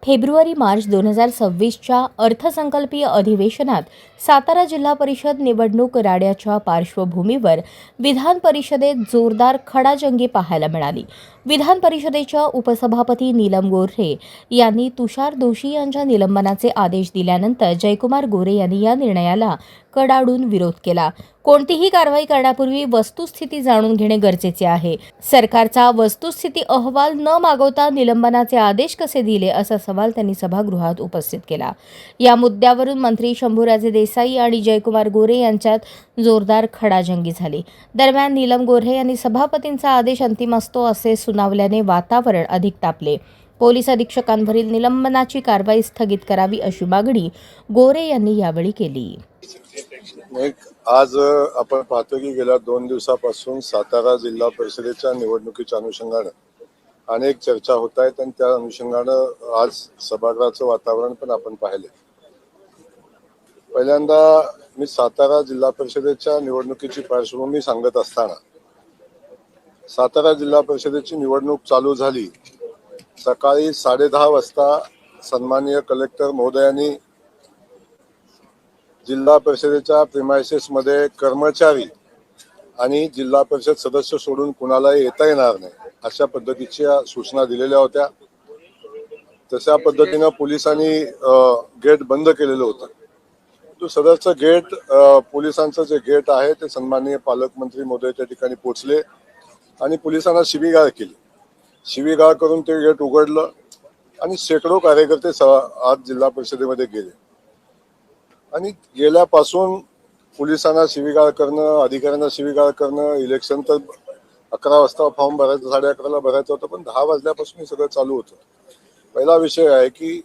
फेब्रुवारी-मार्च 2026च्या अर्थसंकल्पीय अधिवेशनात सातारा जिल्हा परिषद निवडणूक राड्याच्या पार्श्वभूमीवर विधान परिषदेत जोरदार खडाजंगी पाहायला मिळाली। विधान परिषदेच्या उपसभापती नीलम गोऱ्हे यांनी तुषार दोशी यांच्या निलंबनाचे आदेश दिल्यानंतर जयकुमार गोरे यांनी या निर्णयाला कडाडून विरोध केला। कोणतीही कारवाई करण्यापूर्वी वस्तुस्थिती जाणून घेणे गरजेचे आहे। सरकारचा वस्तुस्थिती अहवाल न मागवता निलंबनाचे आदेश कसे दिले असा सवाल त्यांनी सभागृहात उपस्थित केला। या मुद्द्यावरून मंत्री शंभूराजे देसाई आणि जयकुमार गोरे यांच्यात जोरदार खडाजंगी झाली। दरम्यान नीलम गोऱ्हे यांनी सभापतींचा आदेश अंतिम असतो असे सुनावल्याने वातावरण अधिक तापले। पोलीस अधीक्षकांवरील निलंबनाची कारवाई स्थगित करावी अशी मागणी गोरे यांनी यावेळी केली। आज आपण पाहतो की गेल्या 2 दिवसापासून सातारा जिल्हा परिषदेच्या निवडणुकीच्या अनुषंगाने अनेक चर्चा होत आहेत आणि त्या अनुषंगाने आज सभागृहाचं वातावरण पण आपण पाहिले। पहिल्यांदा मी सातारा जिल्हा परिषदेच्या निवडणुकीची पार्श्वभूमी सांगत असताना सातारा जिल्हा परिषदेची निवडणूक चालू झाली सकाळी 10:30 वाजता सन्माननीय कलेक्टर महोदयांनी जिल्हा परिषदेच्या प्रिमायसेस मध्ये कर्मचारी आणि जिल्हा परिषद सदस्य सोडून कुणालाही येता येणार नाही अशा पद्धतीच्या सूचना दिलेल्या होत्या। तशा पद्धतीने पोलिसांनी गेट बंद केलेलं होतं। तो सदरचं गेट पोलिसांचं जे गेट आहे ते सन्माननीय पालकमंत्री महोदय त्या ठिकाणी पोहोचले आणि पोलिसांना शिवीगाळ केली। शिवीगाळ करून ते गेट उघडलं आणि शेकडो कार्यकर्ते आज जिल्हा परिषदेमध्ये गेले आणि गेल्यापासून पोलिसांना शिवीगाळ करणं, अधिकाऱ्यांना शिवीगाळ करणं, इलेक्शन तर 11 वाजता फॉर्म भरायचं, 11:30ला भरायचं होतं, पण 10 वाजल्यापासून हे सगळं चालू होतं। पहिला विषय आहे की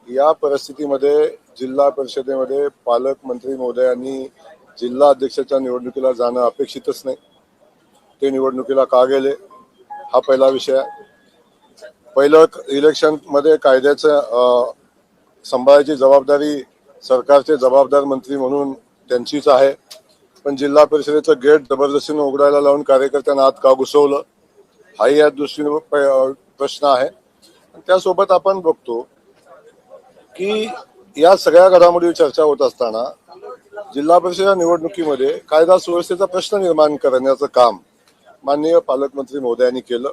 या परिस्थितीमध्ये जिल्हा परिषदेमध्ये पालकमंत्री महोदयांनी जिल्हा अध्यक्षाच्या निवडणुकीला जाणं अपेक्षितच नाही। ते निवडणुकीला का गेले हा पहिला विषय आहे। पहिलं इलेक्शन मध्ये कायद्याचं सांभाळायची जबाबदारी सरकारचे जबाबदार मंत्री म्हणून त्यांचीच आहे, पण जिल्हा परिषदेचं गेट जबरदस्तीने उघडायला लावून कार्यकर्त्यांना आत का घुसवलं हाही या दृष्टीने प्रश्न आहे। त्यासोबत आपण बघतो की या सगळ्या घडामोडीवर चर्चा होत असताना जिल्हा परिषद निवडणुकीमध्ये कायदा सुव्यवस्थेचा प्रश्न निर्माण करण्याचं काम माननीय पालकमंत्री महोदयांनी केलं।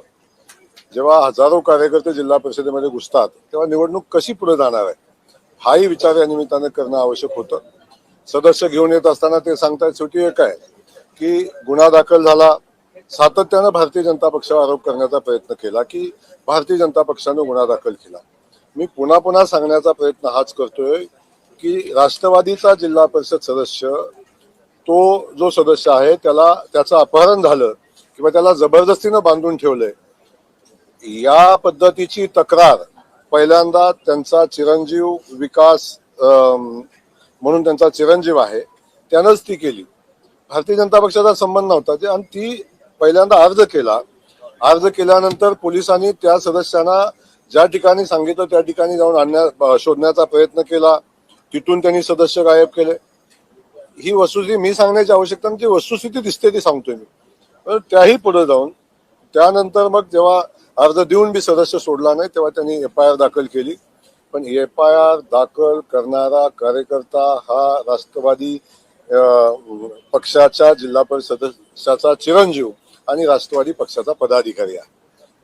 जेव्हा हजारो कार्यकर्ते जिल्हा परिषदेमध्ये घुसतात तेव्हा निवडणूक कशी पुढे जाणार आहे हाही विचार या निमित्ताने करणं आवश्यक होतं। सदस्य घेऊन येत असताना ते सांगतात शेवटी एक आहे की गुन्हा दाखल झाला। सातत्यानं भारतीय जनता पक्षावर आरोप करण्याचा प्रयत्न केला की भारतीय जनता पक्षाने गुन्हा दाखल केला। मी पुन्हा पुन्हा सांगण्याचा प्रयत्न हाच करतोय की राष्ट्रवादीचा जिल्हा परिषद सदस्य तो जो सदस्य आहे त्याला त्याचं अपहरण झालं किंवा त्याला जबरदस्तीनं बांधून ठेवलंय या पद्धतीची तक्रार पहिल्यांदा त्यांचा चिरंजीव विकास म्हणून त्यांचा चिरंजीव आहे त्यानंच ती केली। भारतीय जनता पक्षाचा संबंध नव्हता आणि ती पहिल्यांदा अर्ज केला। अर्ज केल्यानंतर पोलिसांनी त्या सदस्यांना ज्या ठिकाणी सांगितलं त्या ठिकाणी जाऊन शोधण्याचा प्रयत्न केला, तिथून त्यांनी सदस्य गायब केले। ही वस्तुस्थिती मी सांगण्याची आवश्यकता नाही, ती वस्तुस्थिती दिसते ती सांगतोय मी। त्याही पुढे जाऊन त्यानंतर मग जेव्हा अर्ज देऊन बी सदस्य सोडला नाही तेव्हा त्यांनी FIR दाखल केली, पण FIR दाखल करणारा कार्यकर्ता हा राष्ट्रवादी पक्षाच्या जिल्हा परिषद सदस्याचा चिरंजीव आणि राष्ट्रवादी पक्षाचा पदाधिकारी आहे।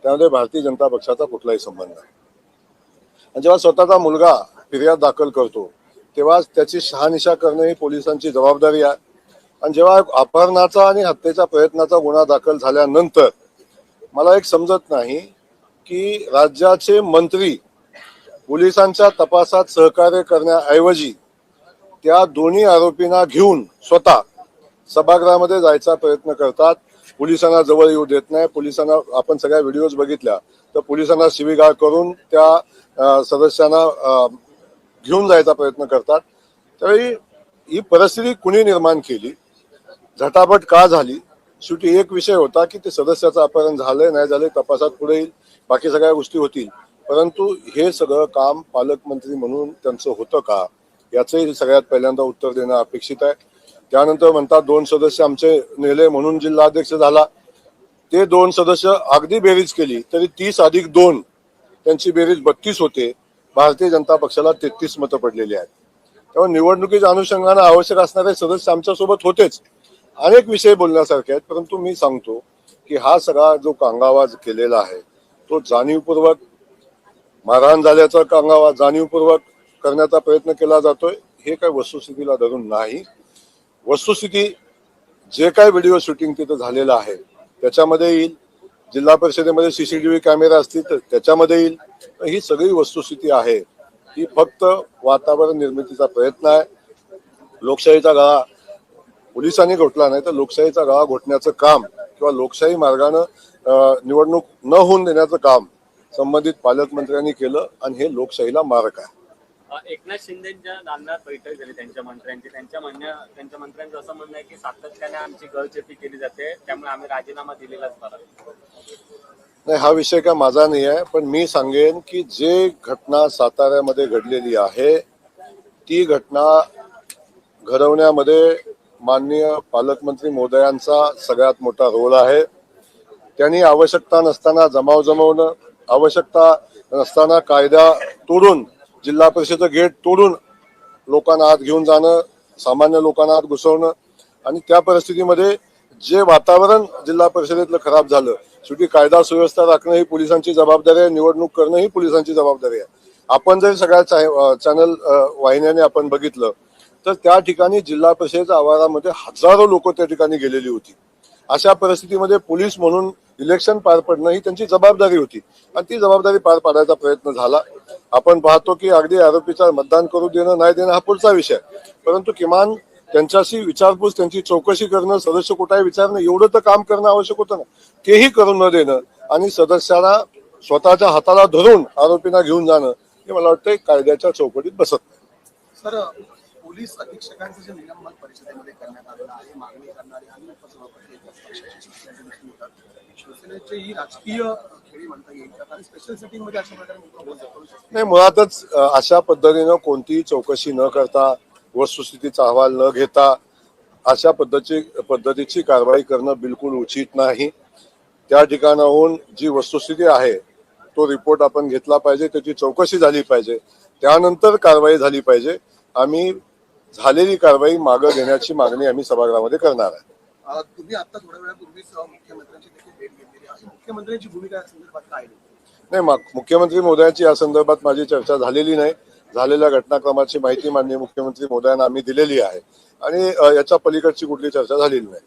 त्यामध्ये भारतीय जनता पक्षाचा कुठलाही संबंध नाही। आणि जेव्हा स्वतःचा मुलगा फिर्याद दाखल करतो तेव्हा त्याची शहानिशा करणे ही पोलिसांची जबाबदारी आहे। आणि जेव्हा अपहरणाचा आणि हत्येच्या प्रयत्नाचा गुन्हा दाखल झाल्यानंतर मला एक समजत नाही की राज्याचे मंत्री पोलिसांच्या तपासात सहकार्य करण्याऐवजी त्या दोन्ही आरोपींना घेऊन स्वतः सभागृहामध्ये जायचा प्रयत्न करतात, पोलिसांना जवळ येऊ देत नाही। पोलिसांना आपण सगळ्या व्हिडिओज बघितल्या तर पोलिसांना शिवीगाळ करून त्या सदस्यांना घेऊन जायचा प्रयत्न करतात। त्यावेळी ही परिस्थिती कुणी निर्माण केली, झटापट का झाली? शेवटी एक विषय होता की ते सदस्याचं अपहरण झालंय नाही झालंय तपासात पुढे येईल, बाकी सगळ्या गोष्टी होतील, परंतु हे सगळं काम पालकमंत्री म्हणून त्यांचं होतं का याचंही सगळ्यात पहिल्यांदा उत्तर देणं अपेक्षित आहे। त्यानंतर म्हणतात 2 सदस्य आमचे नेले म्हणून जिल्हाध्यक्ष झाला। ते 2 सदस्य अगदी बेरीज केली तरी 30 अधिक 2 त्यांची बेरीज 32 होते। भारतीय जनता पक्षाला 33 मतं पडलेली आहेत. तेव्हा निवडणुकीच्या अनुषंगाने आवश्यक असणारे सदस्य आमच्यासोबत होतेच. अनेक विषय बोलण्यासारखे आहेत, परंतु मी सांगतो की हा सगळा जो कांगावा केलेला आहे तो जाणीवपूर्वक मारहाण झाल्याचा कांगावा जाणीवपूर्वक करण्याचा प्रयत्न केला जातोय. हे काही वस्तुस्थितीला धरून नाही. वस्तुस्थिती जे काही व्हिडिओ शूटिंग तिथं झालेलं आहे त्याच्यामध्ये येईल. जिल्हा परिषदेमध्ये सीसीटीव्ही कॅमेरा असतील तर त्याच्यामध्ये येईल. ही सगळी वस्तुस्थिती आहे ही फक्त वातावरण निर्मितीचा प्रयत्न आहे. लोकशाहीचा गळा पोलिसांनी घोटला नाही तर लोकशाहीचा गळा घोटण्याचं काम किंवा लोकशाही मार्गानं निवडणूक न होऊन देण्याचं काम संबंधित पालकमंत्र्यांनी केलं आणि हे लोकशाहीला मारक आहे. एकनाथ शिंदेच्या दालनात बैठक झाली त्यांच्या मंत्र्यांचं असं म्हणणं आहे की सातत्याने आमची गळचेपी केली जाते, त्यामुळे आम्ही राजीनामा दिलेलाच बरा. नाही, हा विषय काय माझा नाही आहे, पण मी सांगेन की जे घटना साताऱ्यामध्ये घडलेली आहे ती घटना घडवण्यामध्ये माननीय पालकमंत्री महोदयांचा सगळ्यात मोठा रोल आहे. त्यांनी आवश्यकता नसताना जमाव जमवणं, आवश्यकता नसताना कायदा तोडून जिल्हा परिषदेचं गेट तोडून लोकांना आत घेऊन जाणं, सामान्य लोकांना आत घुसवणं आणि त्या परिस्थितीमध्ये जे वातावरण जिल्हा परिषदेतलं खराब झालं. शेवटी कायदा सुव्यवस्था राखणं ही पोलिसांची जबाबदारी आहे, निवडणूक करणं ही पोलिसांची जबाबदारी आहे. आपण जर सगळ्या चॅनल वाहिन्याने आपण बघितलं तर त्या ठिकाणी जिल्हा परिषदेच्या आवारामध्ये हजारो लोक त्या ठिकाणी गेलेली होती. अशा परिस्थितीमध्ये पोलीस म्हणून इलेक्शन पार पडणं ही त्यांची जबाबदारी होती आणि ती जबाबदारी पार पाडायचा प्रयत्न झाला. आपण पाहतो की अगदी आरोपीचा मतदान करू देणं नाही देणं हा पुढचा विषय, परंतु किमान त्यांच्याशी विचारपूस, त्यांची चौकशी करणं, सदस्य कुठे विचारणं एवढं तर काम करणं आवश्यक होतं ना. तेही करून न देणं आणि सदस्याला स्वतःच्या हाताला धरून आरोपींना घेऊन जाणं हे मला वाटतं कायद्याच्या चौकटीत बसत नाही. सर, पोलीस अधीक्षकांचं जे निलंबन परिषदेमध्ये करण्यात आलेलं आहे, मागणी करणारे आणि उपसभापती एकाच पक्षाचे शिवसेनेचे दिसून येतात. शिवसेनेचे ही राजकीय खेळी म्हणता येईल आणि स्पेशल सेटिंग मध्ये अशा प्रकारे मोठा रोल दाखवू शकतो. नाही, मुळातच अशा पद्धतीनं कोणतीही चौकशी न करता, वस्तुस्थितीचा अहवाल न घेता अशा पद्धतीची कारवाई करणं बिलकुल उचित नाही. त्या ठिकाणाहून जी वस्तुस्थिती आहे तो रिपोर्ट आपण घेतला पाहिजे, त्याची चौकशी झाली पाहिजे, त्यानंतर कारवाई झाली पाहिजे. आम्ही झालेली कारवाई मागं घेण्याची मागणी आम्ही सभागृहामध्ये करणार आहे. तुम्ही आता थोड्या वेळापूर्वीच मुख्यमंत्र्यांची देखील भेट घेतलेली आहे. मुख्यमंत्र्यांची भूमिका या संदर्भात काय आहे? नाही, मुख्यमंत्री महोदयांची या संदर्भात माझी चर्चा झालेली नाही. झालेल्या घटनाक्रमाची माहिती माननीय मुख्यमंत्री महोदयांना आम्ही दिलेली आहे आणि याच्या पलीकडची कुठली चर्चा झालेली नाही.